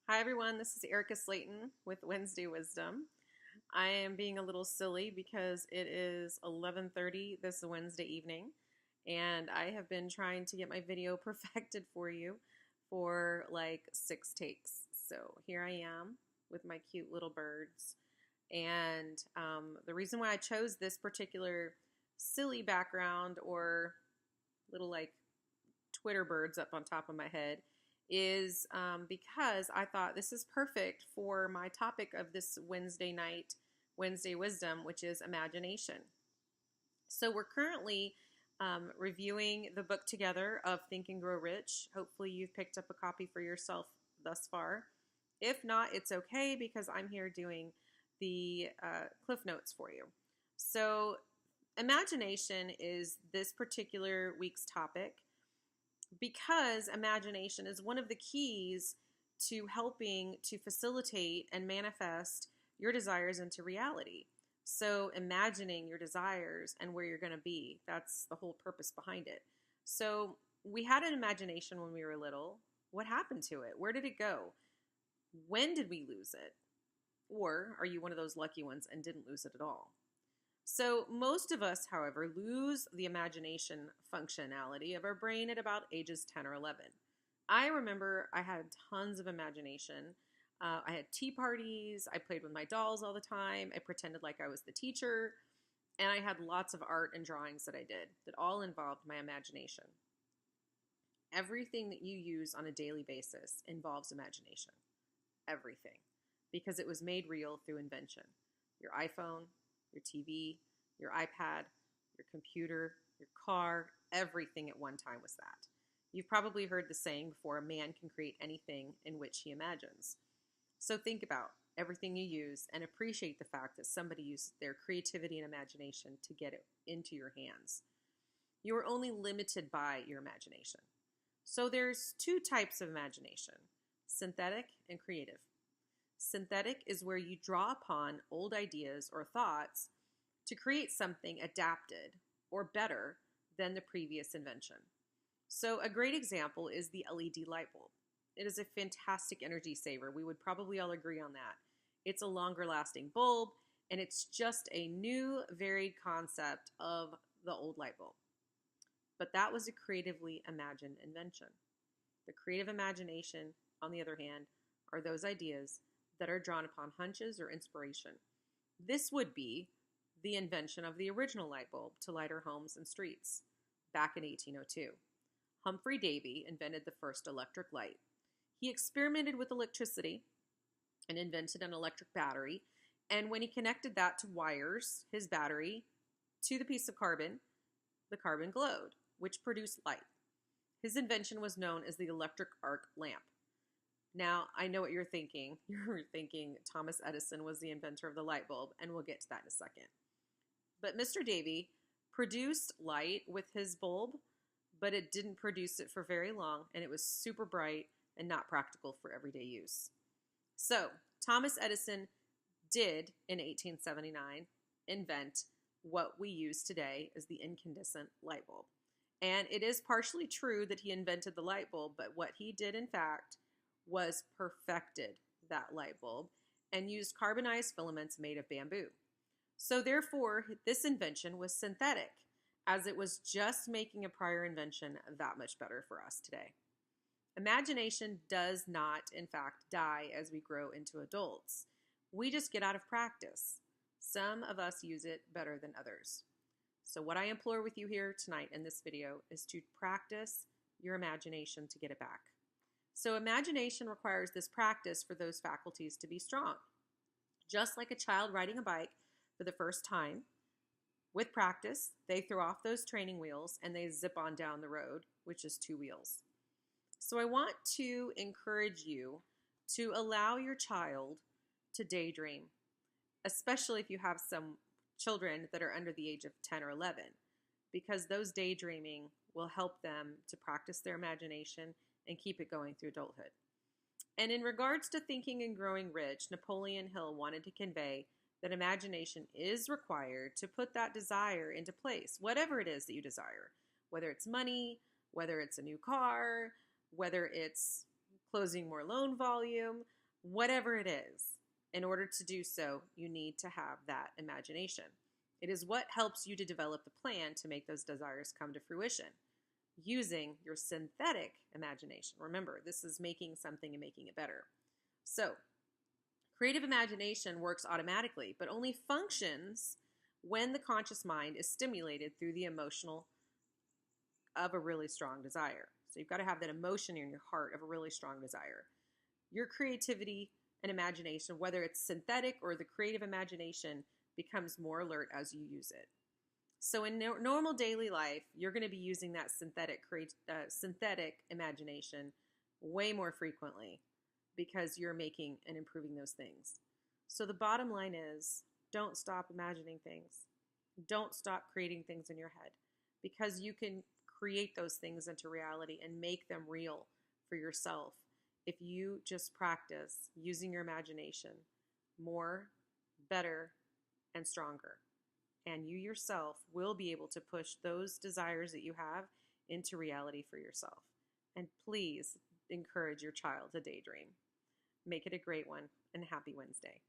Hi everyone, this is Erica Slayton with Wednesday Wisdom. I am being a little silly because it is 11:30 this Wednesday evening and I have been trying to get my video perfected for you for like 6 takes. So here I am with my cute little birds. And the reason why I chose this particular silly background or little like Twitter birds up on top of my head is because I thought this is perfect for my topic of this Wednesday night, Wednesday Wisdom, which is imagination. So we're currently reviewing the book together of Think and Grow Rich. Hopefully you've picked up a copy for yourself thus far. If not, it's okay because I'm here doing the cliff notes for you. So imagination is this particular week's topic because imagination is one of the keys to helping to facilitate and manifest your desires into reality. So, imagining your desires and where you're going to be, that's the whole purpose behind it. So, we had an imagination when we were little. What happened to it? Where did it go? When did we lose it? Or are you one of those lucky ones and didn't lose it at all? So, most of us, however, lose the imagination functionality of our brain at about ages 10 or 11. I remember I had tons of imagination. I had tea parties, I played with my dolls all the time, I pretended like I was the teacher, and I had lots of art and drawings that I did that all involved my imagination. Everything that you use on a daily basis involves imagination. Everything. Because it was made real through invention. Your iPhone, your TV, your iPad, your computer, your car, everything at one time was that. You've probably heard the saying before, a man can create anything in which he imagines. So think about everything you use and appreciate the fact that somebody used their creativity and imagination to get it into your hands. You are only limited by your imagination. So there's two types of imagination, synthetic and creative. Synthetic is where you draw upon old ideas or thoughts to create something adapted or better than the previous invention. So a great example is the LED light bulb. It is a fantastic energy saver. We would probably all agree on that. It's a longer lasting bulb, and it's just a new, varied concept of the old light bulb. But that was a creatively imagined invention. The creative imagination, on the other hand, are those ideas that are drawn upon hunches or inspiration. This would be the invention of the original light bulb to light our homes and streets back in 1802. Humphrey Davy invented the first electric light. He experimented with electricity and invented an electric battery, and when he connected that to wires, his battery, to the piece of carbon, the carbon glowed, which produced light. His invention was known as the electric arc lamp. Now, I know what you're thinking. You're thinking Thomas Edison was the inventor of the light bulb, and we'll get to that in a second. But Mr. Davy produced light with his bulb, but it didn't produce it for very long, and it was super bright and not practical for everyday use. So, Thomas Edison did, in 1879, invent what we use today as the incandescent light bulb. And it is partially true that he invented the light bulb, but what he did, in fact, was perfected that light bulb and used carbonized filaments made of bamboo. So therefore, this invention was synthetic, as it was just making a prior invention that much better for us today. Imagination does not, in fact, die as we grow into adults. We just get out of practice. Some of us use it better than others. So what I implore with you here tonight in this video is to practice your imagination to get it back. So imagination requires this practice for those faculties to be strong. Just like a child riding a bike for the first time, with practice, they throw off those training wheels and they zip on down the road, which is 2 wheels. So I want to encourage you to allow your child to daydream, especially if you have some children that are under the age of 10 or 11, because those daydreaming will help them to practice their imagination and keep it going through adulthood. And in regards to Thinking and Growing Rich, Napoleon Hill wanted to convey that imagination is required to put that desire into place, whatever it is that you desire, whether it's money, whether it's a new car, whether it's closing more loan volume, whatever it is. In order to do so, you need to have that imagination. It is what helps you to develop the plan to make those desires come to fruition using your synthetic imagination. Remember, this is making something and making it better. So, creative imagination works automatically, but only functions when the conscious mind is stimulated through the emotional of a really strong desire. So you've got to have that emotion in your heart of a really strong desire. Your creativity and imagination, whether it's synthetic or the creative imagination, becomes more alert as you use it. So in normal daily life, you're going to be using that synthetic imagination way more frequently because you're making and improving those things. So the bottom line is, don't stop imagining things. Don't stop creating things in your head, because you can create those things into reality and make them real for yourself if you just practice using your imagination more, better, and stronger. And you yourself will be able to push those desires that you have into reality for yourself. And please encourage your child to daydream. Make it a great one, and happy Wednesday.